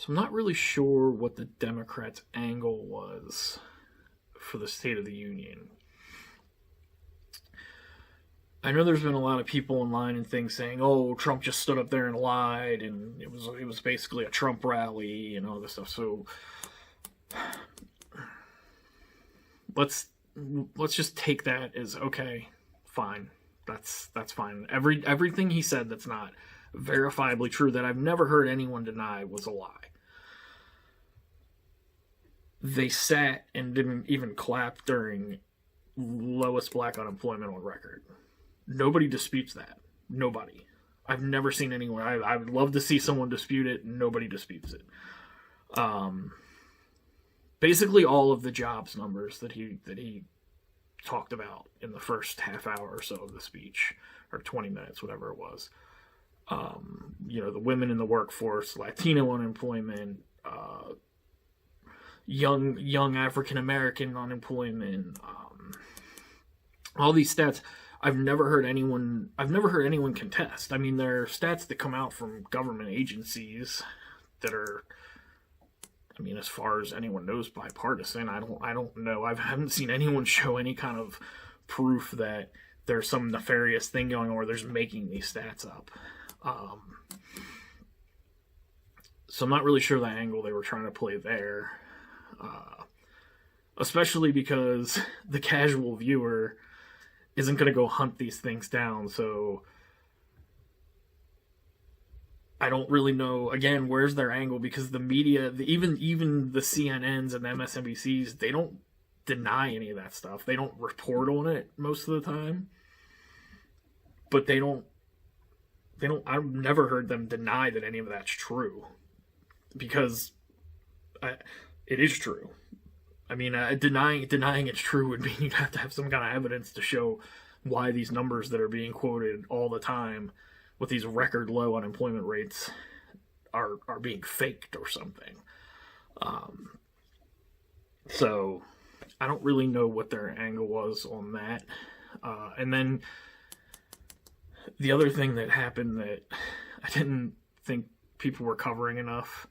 So I'm not really sure what the Democrats' angle was for the State of the Union. I know there's been a lot of people online and things saying, "Oh, Trump just stood up there and lied, and it was basically a Trump rally and all this stuff." So let's just take that as okay, fine. That's fine. Everything he said that's not verifiably true, that I've never heard anyone deny, was a lie. They sat and didn't even clap during lowest black unemployment on record. Nobody disputes that. Nobody. I've never seen anyone. I would love to see someone dispute it. Nobody disputes it. Basically, all of the jobs numbers that he talked about in the first half hour or so of the speech, or 20 minutes, whatever it was. The women in the workforce, Latino unemployment, young African American unemployment, all these stats. I've never heard anyone contest. I mean, there are stats that come out from government agencies that are, I mean, as far as anyone knows, bipartisan. I don't know. I haven't seen anyone show any kind of proof that there's some nefarious thing going on where they're making these stats up. So I'm not really sure the angle they were trying to play there. Especially because the casual viewer isn't going to go hunt these things down, so I don't really know, again, where's their angle, because the media, even the CNNs and the MSNBCs, they don't deny any of that stuff. They don't report on it most of the time, but I've never heard them deny that any of that's true, because it is true. I mean, denying it's true would mean you'd have to have some kind of evidence to show why these numbers that are being quoted all the time with these record low unemployment rates are being faked or something. So I don't really know what their angle was on that. And then the other thing that happened that I didn't think people were covering enough,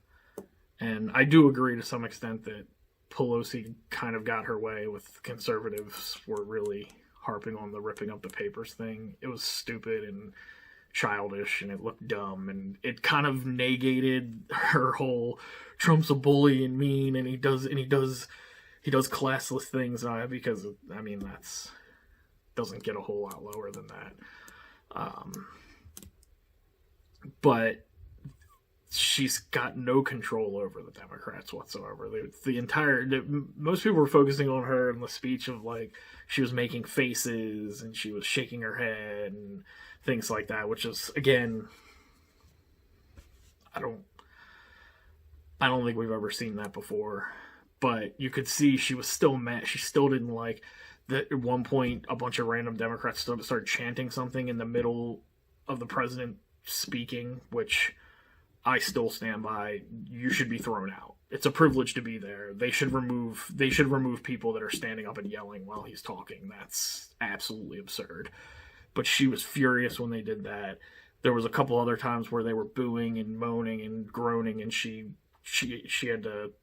and I do agree to some extent that Pelosi kind of got her way with conservatives were really harping on the ripping up the papers thing. It was stupid and childish, and it looked dumb, and it kind of negated her whole Trump's a bully and mean, and he does classless things, because I mean that's doesn't get a whole lot lower than that. But she's got no control over the Democrats whatsoever. Most people were focusing on her in the speech of, like, she was making faces and she was shaking her head and things like that, which is, again, I don't think we've ever seen that before. But you could see she was still mad. She still didn't like that. At one point, a bunch of random Democrats started chanting something in the middle of the president speaking, which I still stand by. You should be thrown out. It's a privilege to be there. They should remove people that are standing up and yelling while he's talking. That's absolutely absurd. But she was furious when they did that. There was a couple other times where they were booing and moaning and groaning, and she had to,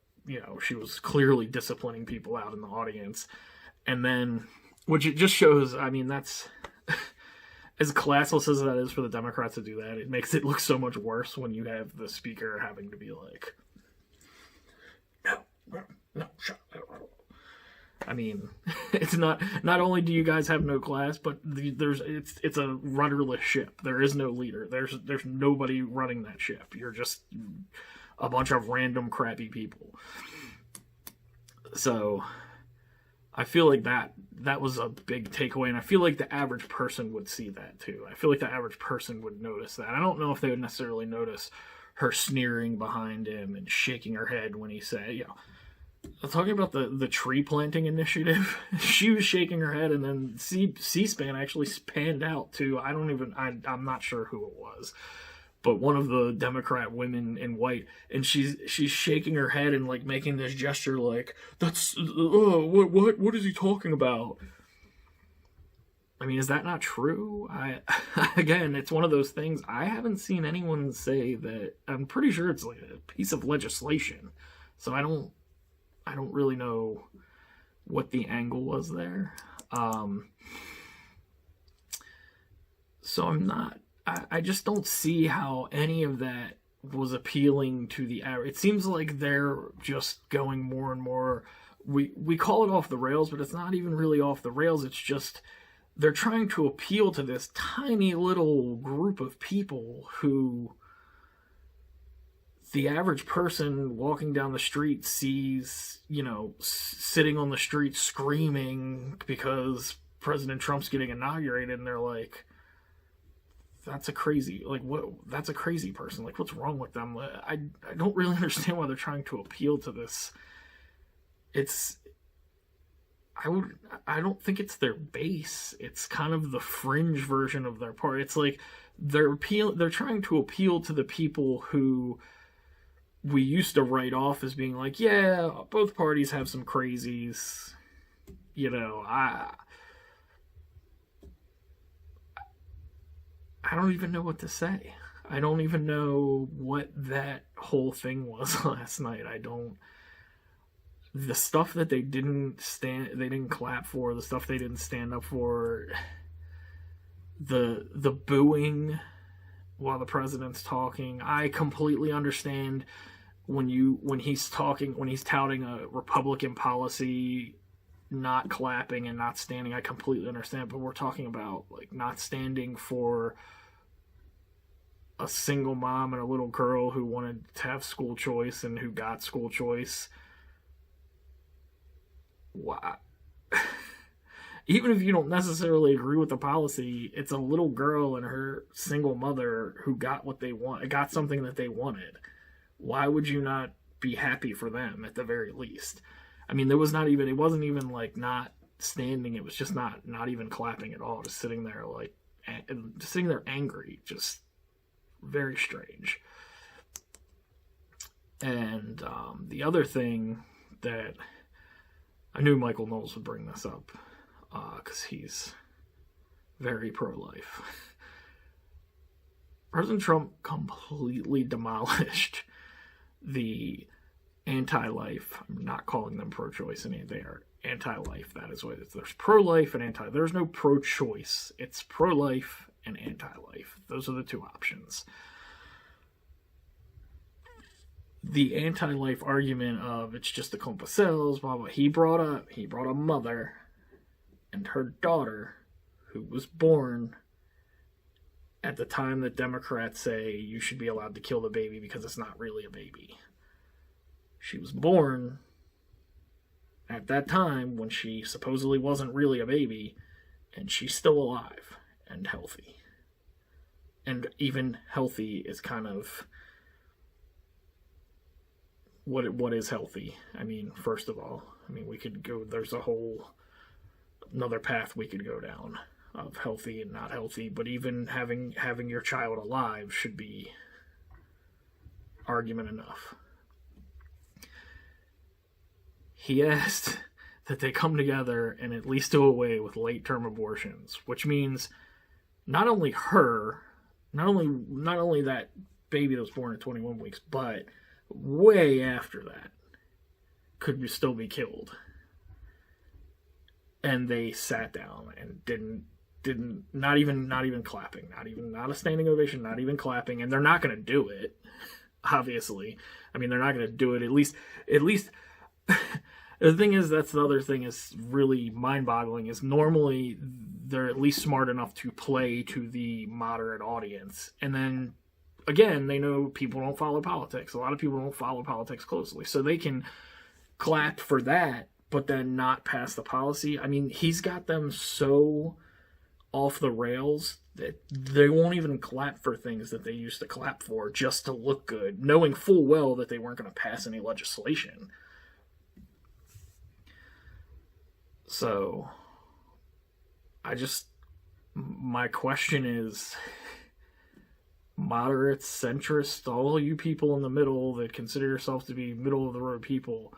she was clearly disciplining people out in the audience. And then, which it just shows, I mean, that's as classless as that is for the Democrats to do that, it makes it look so much worse when you have the speaker having to be like, no, shut up. I mean, it's not only do you guys have no class, but it's a rudderless ship. There is no leader. There's nobody running that ship. You're just a bunch of random crappy people. So I feel like that was a big takeaway, and I feel like the average person would see that too. I feel like the average person would notice that. I don't know if they would necessarily notice her sneering behind him and shaking her head when he said, talking about the tree planting initiative. She was shaking her head, and then C-SPAN actually panned out to, I'm not sure who it was, but one of the Democrat women in white, and she's shaking her head and like making this gesture like, that's what is he talking about? I mean, is that not true? Again, it's one of those things. I haven't seen anyone say that. I'm pretty sure it's like a piece of legislation. So I don't really know what the angle was there. So I'm not. I just don't see how any of that was appealing to the average. It seems like they're just going more and more. We call it off the rails, but it's not even really off the rails. It's just they're trying to appeal to this tiny little group of people who the average person walking down the street sees, sitting on the street screaming because President Trump's getting inaugurated, and they're like, that's a crazy, like, what? That's a crazy person. Like, what's wrong with them? I don't really understand why they're trying to appeal to this. I don't think it's their base. It's kind of the fringe version of their party. It's like they're trying to appeal to the people who we used to write off as being like, yeah, both parties have some crazies. I don't even know what to say. I don't even know what that whole thing was last night. The stuff that they didn't clap for, the stuff they didn't stand up for, the booing while the president's talking. I completely understand when he's touting a Republican policy, not clapping and not standing. I completely understand, but we're talking about like not standing for a single mom and a little girl who wanted to have school choice and who got school choice. Wow. Even if you don't necessarily agree with the policy, it's a little girl and her single mother who got what they want, got something that they wanted. Why would you not be happy for them at the very least? I mean, it wasn't even like not standing. It was just not even clapping at all. Just sitting there angry. Just very strange. And the other thing that I knew Michael Knowles would bring this up because he's very pro-life. President Trump completely demolished the anti-life. I'm not calling them pro-choice, they are anti-life. That is what it is. There's pro-life and anti. There's no pro-choice. It's pro-life and anti-life. Those are the two options. The anti-life argument of it's just a clump of cells, blah blah. He brought a mother and her daughter who was born at the time that Democrats say you should be allowed to kill the baby because it's not really a baby. She was born at that time when she supposedly wasn't really a baby, and she's still alive and healthy. And even healthy is kind of what is healthy. I mean, first of all, we could go, there's another path we could go down of healthy and not healthy, but even having your child alive should be argument enough. He asked that they come together and at least do away with late-term abortions, which means not only that baby that was born at 21 weeks, but way after that could still be killed. And they sat down and didn't not even clapping, not a standing ovation, not even clapping, and they're not going to do it. Obviously, they're not going to do it. At least. The thing is, that's the other thing is really mind-boggling, is normally they're at least smart enough to play to the moderate audience. And then, again, they know people don't follow politics. A lot of people don't follow politics closely. So they can clap for that, but then not pass the policy. He's got them so off the rails that they won't even clap for things that they used to clap for just to look good, knowing full well that they weren't going to pass any legislation. So, my question is, moderates, centrists, all you people in the middle that consider yourselves to be middle-of-the-road people,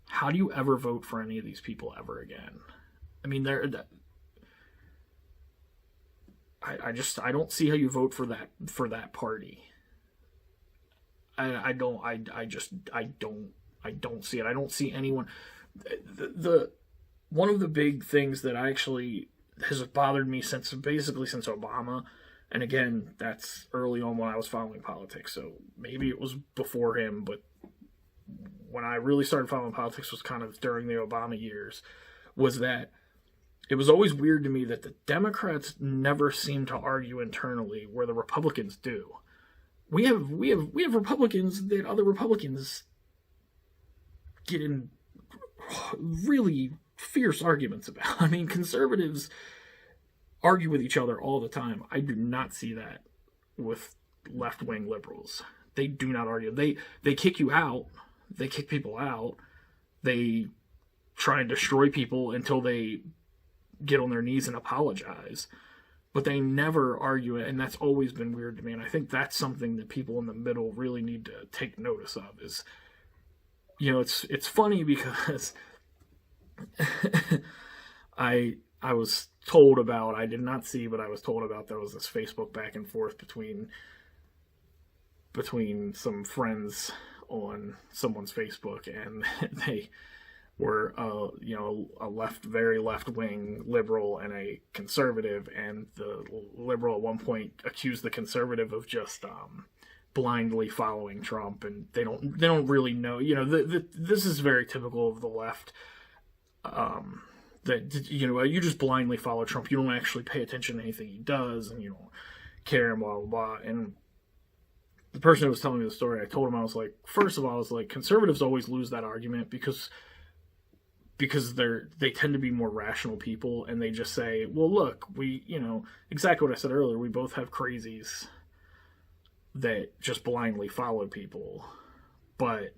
how do you ever vote for any of these people ever again? I don't see how you vote for that party. I don't see it. I don't see anyone. The one of the big things that I actually has bothered me since Obama, and again, that's early on when I was following politics, so maybe it was before him, but when I really started following politics was kind of during the Obama years, was that it was always weird to me that the Democrats never seem to argue internally where the Republicans do. We have Republicans that other Republicans get in really fierce arguments about. I mean, conservatives argue with each other all the time. I do not see that with left-wing liberals. They do not argue. They kick you out. They kick people out. They try and destroy people until they get on their knees and apologize. But they never argue it, and that's always been weird to me. And I think that's something that people in the middle really need to take notice of. Is, you know, it's funny because I was told about, I did not see, but I was told about there was this Facebook back and forth between some friends on someone's Facebook, and they were very left-wing liberal and a conservative, and the liberal at one point accused the conservative of just blindly following Trump, and they don't really know. You know, this is very typical of the left. That, you know, you just blindly follow Trump. You don't actually pay attention to anything he does, and you don't care, and blah blah blah. And the person who was telling me the story, I told him, I was like, first of all, I was like, conservatives always lose that argument because they tend to be more rational people, and they just say, well, look, we, you know, exactly what I said earlier, we both have crazies that just blindly follow people, but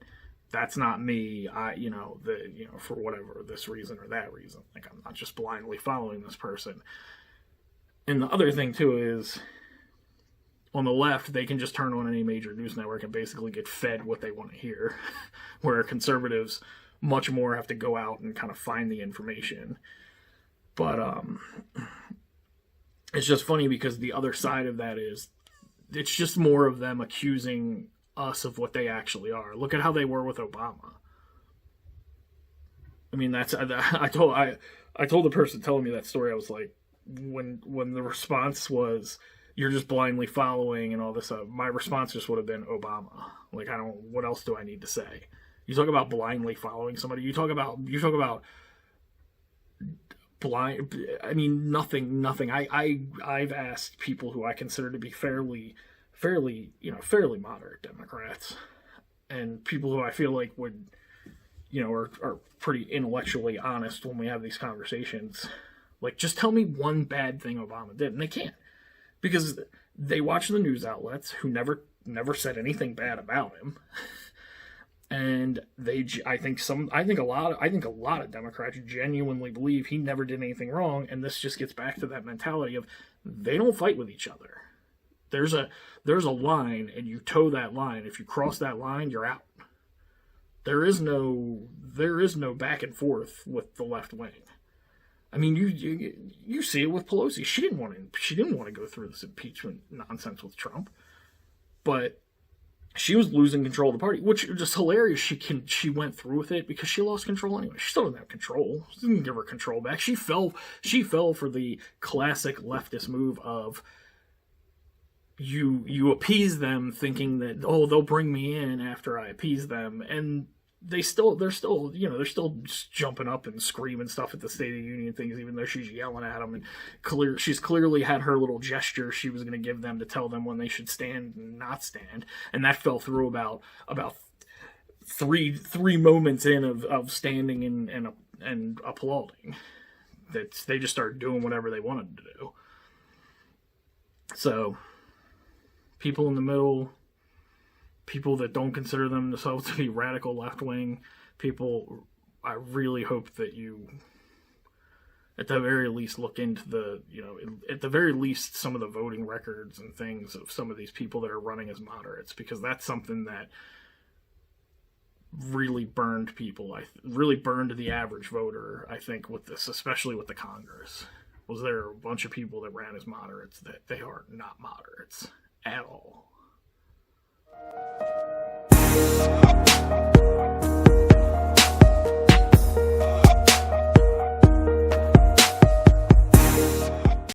that's not me. For whatever this reason or that reason, like, I'm not just blindly following this person. And the other thing too is, on the left, they can just turn on any major news network and basically get fed what they want to hear, where conservatives much more have to go out and kind of find the information. But it's just funny because the other side of that is, it's just more of them accusing us of what they actually are. Look at how they were with Obama. I mean, I told the person telling me that story, I was like, when the response was, you're just blindly following and all this stuff, my response just would have been Obama. Like, what else do I need to say? You talk about blindly following somebody. You talk about blind. I mean, nothing. I've asked people who I consider to be fairly moderate Democrats, and people who I feel like would, you know, are pretty intellectually honest when we have these conversations. Like, just tell me one bad thing Obama did, and they can't, because they watch the news outlets who never said anything bad about him. And I think a lot of Democrats genuinely believe he never did anything wrong, and this just gets back to that mentality of, they don't fight with each other. There's a line, and you toe that line. If you cross that line, you're out. There is no back and forth with the left wing. I mean, you see it with Pelosi. She didn't want to go through this impeachment nonsense with Trump, but she was losing control of the party, which is just hilarious. She went through with it because she lost control anyway. She still didn't have control. She didn't give her control back. She fell for the classic leftist move of, you appease them thinking that, oh, they'll bring me in after I appease them, and they're still just jumping up and screaming stuff at the State of the Union things, even though she's yelling at them, and she's clearly had her little gesture she was going to give them to tell them when they should stand and not stand, and that fell through about three moments in of standing and applauding. That they just started doing whatever they wanted to do. So, people in the middle, people that don't consider themselves to be radical left-wing people, I really hope that you, at the very least, look into at the very least, some of the voting records and things of some of these people that are running as moderates, because that's something that really burned people. Really burned the average voter, I think, with this, especially with the Congress. was there are a bunch of people that ran as moderates that they are not moderates at all.